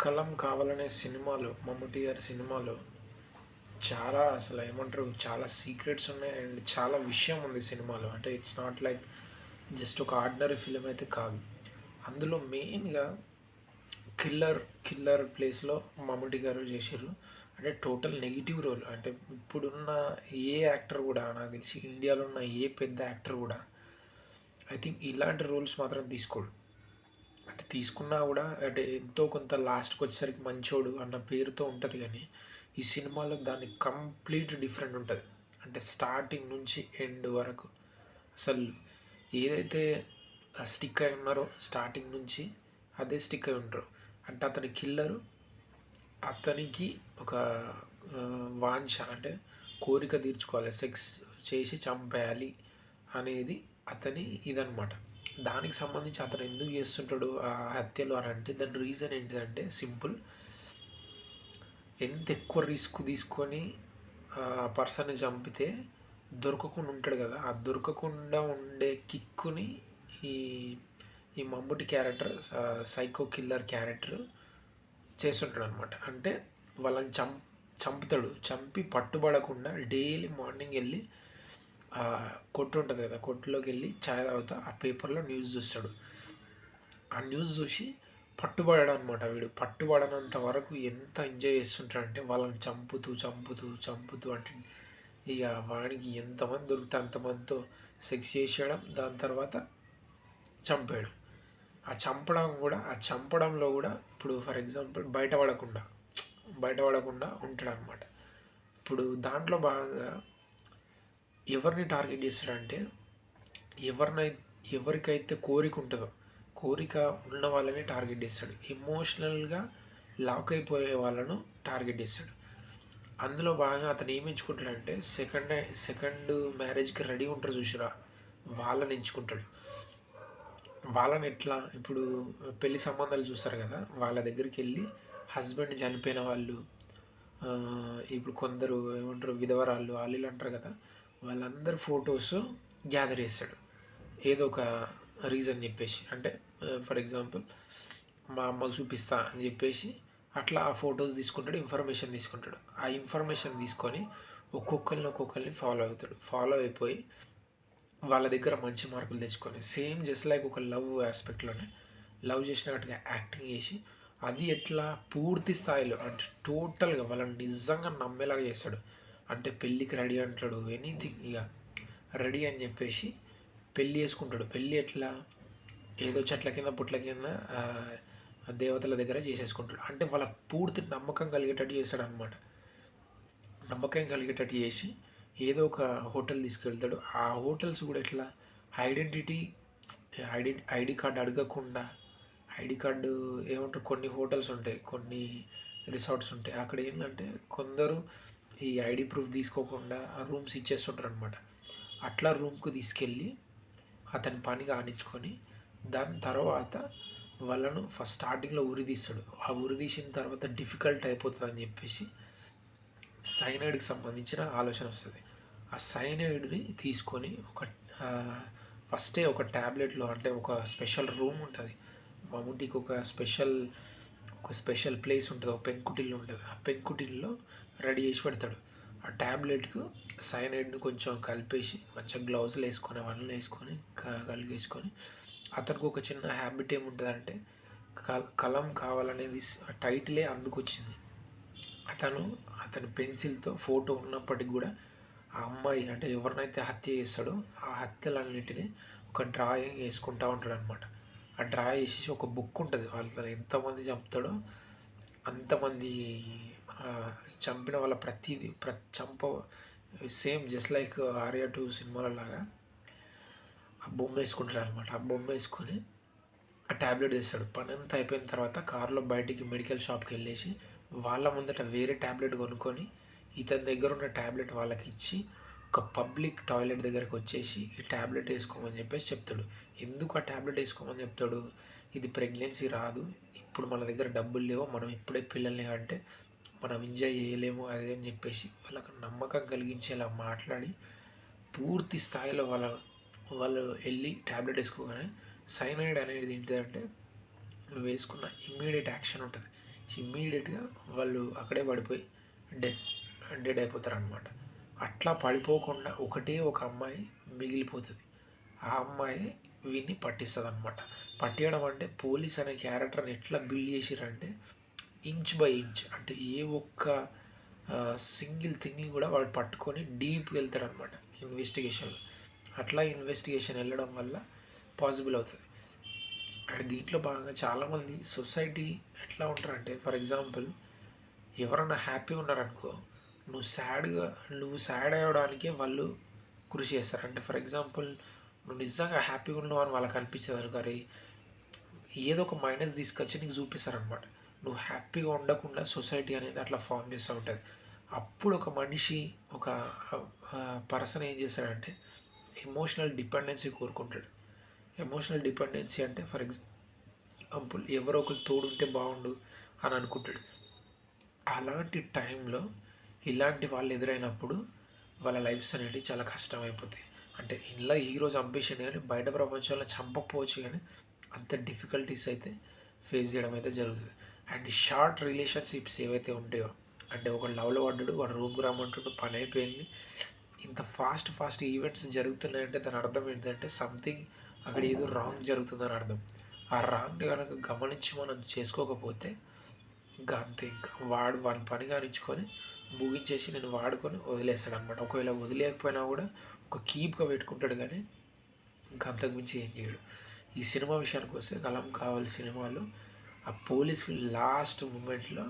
కలం కావాలనే సినిమాలో మమ్ముట్టి గారి సినిమాలో చాలా అసలు ఏమంటారు చాలా సీక్రెట్స్ ఉన్నాయి అండ్ చాలా విషయం ఉంది సినిమాలో. అంటే ఇట్స్ నాట్ లైక్ జస్ట్ ఒక ఆర్డినరీ ఫిల్మ్ అయితే కాదు. అందులో మెయిన్‌గా కిల్లర్, కిల్లర్ ప్లేస్‌లో మమ్ముట్టి గారు చేషిర్రు. అంటే టోటల్ నెగెటివ్ రోల్. అంటే ఇప్పుడున్న ఏ యాక్టర్ గూడా నాకు తెలిసి ఇండియాలో ఉన్న ఏ పెద్ద యాక్టర్ గూడా ఐ థింక్ ఇలాంటి రోల్స్ మాత్రం తీసుకోడు. అంటే తీసుకున్నా గూడా అంటే ఎంతో కొంత లాస్ట్‌కొచ్చేసరికి మంచోడు అన్న పేరుతో ఉంటది గానీ, ఈ సినిమాలో దాన్ని కంప్లీట్ డిఫరెంట్ ఉంటది. అంటే స్టార్టింగ్ నుంచి ఎండ్ వరకు. అసలు ఏదైతే స్టిక్ అయి ఉన్నారో స్టార్టింగ్ నుంచి అదే స్టిక్ అయి ఉంటారు. అంటే అతని కిల్లరు అతనికి ఒక వాంఛ అంటే కోరిక తీర్చుకోవాలి. సెక్స్ చేసి చంపేయాలి అనేది అతని ఇదనమాట. దానికి సంబంధించి అతను ఎందుకు చేస్తుంటాడు ఆ హత్యలు అని అంటే దాని రీజన్ ఏంటిదంటే సింపుల్. ఎంత ఎక్కువ రిస్క్ తీసుకొని ఆ పర్సన్‌ని చంపితే దొరకకుండా ఉంటాడు కదా! ఆ దొరకకుండా ఉండే కిక్కుని ఈ ఈ Mammootty character psycho killer character చేస్తుంటాడనమాట. అంటే వాళ్ళని చంపుతాడు. చంపి పట్టుబడకుండా డైలీ మార్నింగ్ ఎళ్లి కొట్టు ఉంటది కదా! కొట్టులోకెళ్ళి చాయ్ తాగుతా ఆ పేపర్‌లో న్యూస్ చూస్తాడు. ఆ న్యూస్ చూసి పట్టుబడడనమాట వీడు. పట్టుబడనంత వరకు ఎంత ఎంజాయ్ చేస్తుంటాడంటే వాళ్ళని చంపుతూ అంటే ఇగ వాడికి ఎంతమంది దొరికితే అంతమందితో సెక్స్ చేసేయడం. దాని తర్వాత చంపేయడం. ఆ చంపడంలో గూడా ఇప్పుడు ఫర్ ఎగ్జాంపుల్ బయటపడకుండా ఉంటాడనమాట. ఇప్పుడు దాంట్లో భాగంగా ఎవరిని టార్గెట్ చేస్తాడంటే ఎవరినై ఎవరికైతే కోరిక ఉంటదో, కోరిక ఉన్న వాళ్ళని టార్గెట్ చేస్తాడు. ఎమోషనల్‌గా లాక్ అయిపోయే వాళ్ళను టార్గెట్ చేస్తాడు. అందులో భాగంగా అతను ఏమి ఎంచుకుంటాడంటే సెకండ్ మ్యారేజ్‌కి రెడీ ఉంటారు చూసిర్రా? వాళ్ళని ఎంచుకుంటాడు. వాళ్ళని ఎట్లా ఇప్పుడు పెళ్లి సంబంధాలు చూస్తారు కదా! వాళ్ళ దగ్గరికెళ్ళి హస్బెండ్ చనిపోయిన వాళ్ళు ఇప్పుడు కొందరు ఏమంటారు విధవరాళ్ళు ఆళ్ళు ఈళ్ళు అంటారు కదా! వాళ్ళందరి ఫోటోస్ గ్యాదర్ చేస్తాడు. ఏదో ఒక రీజన్ చెప్పేసి. అంటే ఫర్ ఎగ్జాంపుల్ మా అమ్మకు చూపిస్తా అని చెప్పేసి అట్లా ఆ ఫోటోస్ తీసుకుంటాడు. ఇన్ఫర్మేషన్ తీసుకుంటాడు. ఆ ఇన్ఫర్మేషన్ తీసుకొని ఒక్కొక్కరిని ఫాలో అవుతాడు. ఫాలో అయిపోయి వాళ్ళ దగ్గర మంచి మార్కులు తెచ్చుకొని సేమ్ జస్ట్ లైక్ ఒక లవ్ యాస్పెక్ట్‌లోనే లవ్ చేసినట్టుగా యాక్టింగ్ చేసి అది ఎట్లా పూర్తి స్థాయిలో అంటే టోటల్‌గా వాళ్ళని నిజంగా నమ్మేలాగా చేస్తాడు. అంటే పెళ్ళికి రెడీ అంటాడు. ఎనీథింగ్ ఇగ రెడీ అని చెప్పేసి పెళ్లి చేసుకుంటాడు. పెళ్లి ఎట్లా ఏదో చెట్ల కింద పుట్ల కింద దేవతల దగ్గర చేసేసుకుంటాడు. అంటే వాళ్ళకి పూర్తి నమ్మకం కలిగేటట్టు చేస్తాడనమాట. నమ్మకం కలిగేటట్టు చేసి ఏదో ఒక హోటల్ తీసుకెళ్తాడు. ఆ హోటల్స్ కూడా ఎట్లా ఐడెంటిటీ ఐడీ కార్డ్ అడగకుండా ఐడీ కార్డు ఏమంటారు కొన్ని హోటల్స్ ఉంటాయి. కొన్ని రిసార్ట్స్ ఉంటాయి. అక్కడ ఏందంటే కొందరు ఈ ఐడీ ప్రూఫ్ తీసుకోకుండా రూమ్స్ ఇచ్చేస్తుంటారనమాట. అట్లా రూమ్‌కి తీసుకెళ్ళి అతని పని కానిచ్చుకొని దాని తర్వాత వాళ్ళను ఫస్ట్ స్టార్టింగ్‌లో ఉరితీస్తాడు. ఆ ఉరితీసిన తర్వాత డిఫికల్ట్ అయిపోతదని చెప్పేసి సైనైడ్‌కి సంబంధించిన ఆలోచన వస్తది. ఆ సైనైడ్‌ని తీసుకొని ఫస్టే ఒక టాబ్లెట్‌లో అంటే ఒక స్పెషల్ రూమ్ ఉంటది. మమ్ముట్టికి ఒక స్పెషల్ ప్లేస్ ఉంటది. ఒక పెంకుటిల్లు ఉంటది. ఆ పెంకుటిల్లులో రెడీ చేసి పెడతాడు. ఆ టాబ్లెట్‌కు సైనైడ్‌ని కొంచెం కలిపేసి మంచిగా గ్లౌజులేసుకొని అవన్నీ ఏసుకొని కలిగేసుకొని అతనికి ఒక చిన్న హ్యాబిట్ ఏముంటదంటే కలం కావాలనేది టైటిలే అందుకొచ్చింది. అతని పెన్సిల్‌తో ఫోటో ఉన్నప్పటికి గూడా ఆ అమ్మాయి అంటే ఎవరినైతే హత్య చేస్తాడో ఆ హత్యలన్నిటిని ఒక డ్రాయింగ్ ఏసుకుంటా ఉంటాడనమాట. ఆ డ్రా ఏసేసి ఒక బుక్ ఉంటది. వాళ్ళలో ఎంతమంది చంపుతాడో అంతమంది చంపిన వాళ్ళ ప్రతీది సేమ్ జస్ట్ లైక్ 'ఆర్య 2' సినిమాలో లాగా ఆ బొమ్మేసుకుంటాడనమాట. ఆ బొమ్మేసుకొని ఆ టాబ్లెట్ తెస్తాడు. పనంతా అయిపోయిన తర్వాత కారులో బయటికి మెడికల్ షాప్‌కెళ్ళేసి వాళ్ళ ముందట వేరే టాబ్లెట్ కొనుక్కొని ఇతని దగ్గరున్న టాబ్లెట్ వాళ్ళకిచ్చి ఒక పబ్లిక్ టాయిలెట్ దగ్గరకొచ్చేసి ఈ టాబ్లెట్ ఏసుకోమని చెప్పేసి చెప్తాడు. ఎందుకు ఆ టాబ్లెట్ ఏసుకోమని చెప్తాడు? ఇది ప్రెగ్నెన్సీ రాదు. ఇప్పుడు మన దగ్గర డబ్బులు లేవు. మనం ఇప్పుడే పిల్లల్ని కంటే మనం ఎంజాయ్ చేయలేము అది అని చెప్పేసి వాళ్ళకి నమ్మకం కలిగించేలా మాట్లాడి పూర్తి స్థాయిలో వాళ్ళు ఎళ్లి టాబ్లెట్ ఏసుకోగానే సైనైడ్ అనేది ఏంటిదంటే నువ్వు వేసుకున్న ఇమ్మీడియట్ యాక్షన్ ఉంటుంది. ఇమ్మీడియట్గా వాళ్ళు అక్కడే పడిపోయి డెత్ డెడ్ అయిపోతారు అనమాట. అట్లా పడిపోకుండా ఒకటే ఒక అమ్మాయి మిగిలిపోతుంది. ఆ అమ్మాయి వీడిని పట్టిస్తుంది అనమాట. పట్టేయడం అంటే పోలీస్ అనే క్యారెక్టర్ని ఎట్లా బిల్డ్ చేసిరంటే ఇంచ్ బై ఇంచ్, అంటే ఏ ఒక్క సింగిల్ థింగ్ని కూడా వాడు పట్టుకొని డీప్గా వెళ్తాడు అనమాట ఇన్వెస్టిగేషన్లో. అట్లా ఇన్వెస్టిగేషన్ వెళ్ళడం వల్ల పాసిబుల్ అవుతుంది. అండ్ దీంట్లో భాగంగా చాలామంది సొసైటీ ఎట్లా ఉంటారంటే, ఫర్ ఎగ్జాంపుల్ ఎవరన్నా హ్యాపీగా ఉన్నారనుకో, నువ్వు సాడ్ అవ్వడానికే వాళ్ళు కృషి చేస్తారు. అంటే ఫర్ ఎగ్జాంపుల్ నువ్వు నిజంగా హ్యాపీగా ఉన్నావు అని వాళ్ళకి అనిపించదు అనుకో, అరే ఏదో ఒక మైనస్ తీసుకొచ్చి నీకు చూపిస్తారనమాట. నువ్వు హ్యాపీగా ఉండకుండా సొసైటీ అనేది అట్లా ఫామ్ చేస్తూ ఉంటుంది. అప్పుడు ఒక మనిషి, ఒక పర్సన్ ఏం చేస్తాడంటే ఎమోషనల్ డిపెండెన్సీ కోరుకుంటాడు. ఎమోషనల్ డిపెండెన్సీ అంటే ఫర్ ఎగ్జాంపుల్ ఎవరో ఒకరు తోడుంటే బాగుండు అని అనుకుంటాడు. అలాంటి టైంలో ఇలాంటి వాళ్ళు ఎదురైనప్పుడు వాళ్ళ లైఫ్స్ అనేవి చాలా కష్టమైపోతాయి. అంటే ఇంట్లో హీరో చంపేసిండు కానీ బయట ప్రపంచంలో చంపకపోవచ్చు, కానీ అంత డిఫికల్టీస్ అయితే ఫేస్ చేయడం అయితే జరుగుతుంది. అండ్ షార్ట్ రిలేషన్షిప్స్ ఏవైతే ఉంటాయో, అంటే ఒక లవ్లో పడ్డాడు, వాడు రూమ్కి రమ్మంటుండు, పని అయిపోయింది, ఇంత ఫాస్ట్ ఈవెంట్స్ జరుగుతున్నాయంటే దాని అర్థం ఏంటంటే సంథింగ్ అక్కడ ఏదో రాంగ్ జరుగుతుందని అర్థం. ఆ రాంగ్ని కనుక గమనించి మనం చేసుకోకపోతే ఇంకా అంతే, ఇంకా వాడి పని కానించుకొని ముగించేసి నేను వాడుకొని వదిలేస్తాడు అనమాట. ఒకవేళ వదిలేకపోయినా కూడా ఒక కీప్గా పెట్టుకుంటాడు, కానీ ఇంకా అంతకుమించి ఏం చేయడు. ఈ సినిమా విషయానికి వస్తే కలం కావాలి సినిమాలో ఆ పోలీసు లాస్ట్ మూమెంట్లో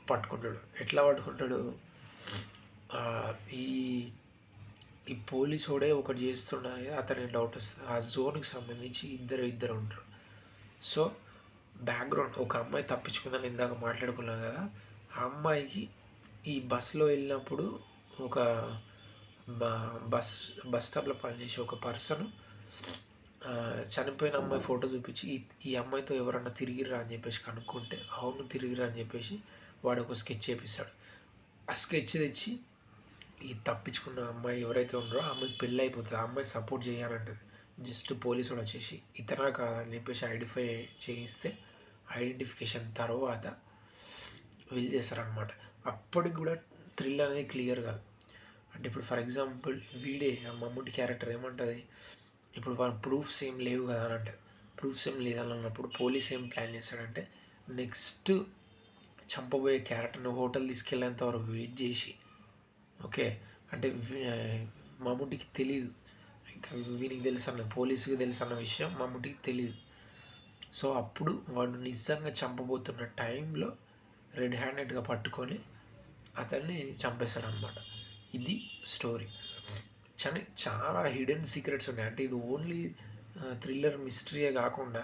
పట్టుకుంటాడు. ఎట్లా పట్టుకుంటాడు, ఈ ఈ పోలీసోడే ఒకటి చేస్తుండ అనేది అతనికి డౌట్ వస్తుంది. ఆ జోన్కి సంబంధించి ఇద్దరు ఉంటారు. సో బ్యాక్గ్రౌండ్ ఒక అమ్మాయి తప్పించుకుందని ఇందాక మాట్లాడుకున్నాం కదా, ఆ అమ్మాయికి ఈ బస్సులో వెళ్ళినప్పుడు ఒక బస్ స్టాప్లో పనిచేసే ఒక పర్సన్ చనిపోయిన అమ్మాయి ఫోటో చూపించి ఈ అమ్మాయితో ఎవరన్నా తిరిగిరా అని చెప్పేసి కనుక్కుంటే అవును తిరిగిరా అని చెప్పేసి వాడు ఒక స్కెచ్ చేపిస్తాడు. ఆ స్కెచ్ తెచ్చి ఈ తప్పించుకున్న అమ్మాయి ఎవరైతే ఉన్నారో ఆ అమ్మాయికి పెళ్ళి అయిపోతుంది. ఆ అమ్మాయి సపోర్ట్ చేయాలంటది. జస్ట్ పోలీసు వాడు వచ్చేసి ఇతనా కాదని చెప్పేసి చేయిస్తే ఐడెంటిఫికేషన్ తర్వాత వీళ్ళు చేస్తారనమాట. అప్పటికి కూడా థ్రిల్ అనేది క్లియర్ కాదు. అంటే ఇప్పుడు ఫర్ ఎగ్జాంపుల్ వీడే మమ్ముటి క్యారెక్టర్ ఏమంటుంది, ఇప్పుడు వాళ్ళ ప్రూఫ్స్ ఏం లేవు కదా అని అంటే, ప్రూఫ్స్ ఏం లేదని అన్నప్పుడు పోలీస్ ఏం ప్లాన్ చేస్తాడంటే నెక్స్ట్ చంపబోయే క్యారెక్టర్ని హోటల్ తీసుకెళ్ళేంత వరకు వెయిట్ చేసి, ఓకే అంటే మమ్ముటికి తెలీదు, ఇంకా వీనికి తెలుసు అన్న పోలీసుకి తెలుసు అన్న విషయం మమ్ముటికి తెలియదు. సో అప్పుడు వాడు నిజంగా చంపబోతున్న టైంలో రెడ్ హ్యాండెడ్గా పట్టుకొని అతన్ని చంపేశాడు అనమాట. ఇది స్టోరీ. చాలా హిడెన్ సీక్రెట్స్ ఉన్నాయి. అంటే ఇది ఓన్లీ థ్రిల్లర్ మిస్టరీయే కాకుండా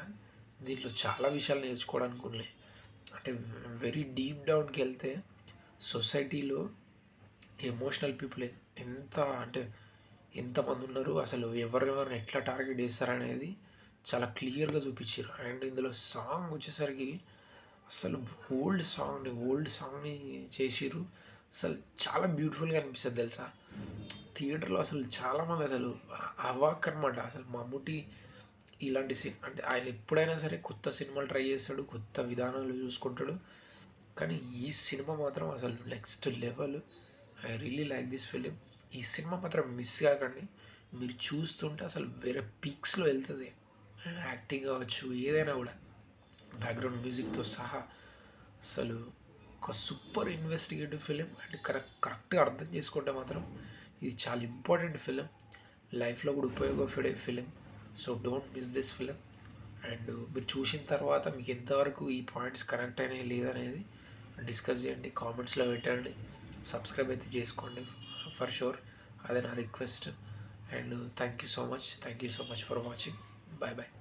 దీంట్లో చాలా విషయాలు నేర్చుకోవడానికి ఉన్నాయి. అంటే వెరీ డీప్ డౌన్కి వెళ్తే సొసైటీలో ఎమోషనల్ పీపుల్ ఎంతమంది ఉన్నారు, అసలు ఎవరెవరిని ఎట్లా టార్గెట్ చేస్తారనేది చాలా క్లియర్గా చూపించారు. అండ్ ఇందులో సాంగ్ వచ్చేసరికి అసలు ఓల్డ్ సాంగ్ని చేసిర్రు. అసలు చాలా బ్యూటిఫుల్గా అనిపిస్తుంది తెలుసా. థియేటర్లో అసలు చాలామంది అసలు అవాక్ అనమాట. అసలు మమ్ముటి ఇలాంటి అంటే ఆయన ఎప్పుడైనా సరే కొత్త సినిమాలు ట్రై చేస్తాడు, కొత్త విధానాలు చూసుకుంటాడు, కానీ ఈ సినిమా మాత్రం అసలు next level. I really like this film. ఈ సినిమా మాత్రం మిస్ కాకండి. మీరు చూస్తుంటే అసలు వేరే పీక్స్లో వెళ్తుంది. యాక్టింగ్ కావచ్చు, ఏదైనా కూడా బ్యాక్గ్రౌండ్ మ్యూజిక్తో సహా అసలు ఒక సూపర్ ఇన్వెస్టిగేటివ్ ఫిలిం. అండ్ కరెక్ట్గా అర్థం చేసుకుంటే మాత్రం ఇది చాలా ఇంపార్టెంట్ ఫిలిం, లైఫ్లో కూడా ఉపయోగపడే film. So don't miss this film. And మీరు చూసిన తర్వాత మీకు ఎంతవరకు ఈ పాయింట్స్ కనెక్ట్ అయినాయి లేదనేది డిస్కస్ చేయండి, కామెంట్స్లో పెట్టండి. సబ్స్క్రైబ్ అయితే చేసుకోండి ఫర్ షూర్, అదే నా request. And thank you so much for watching. Bye bye.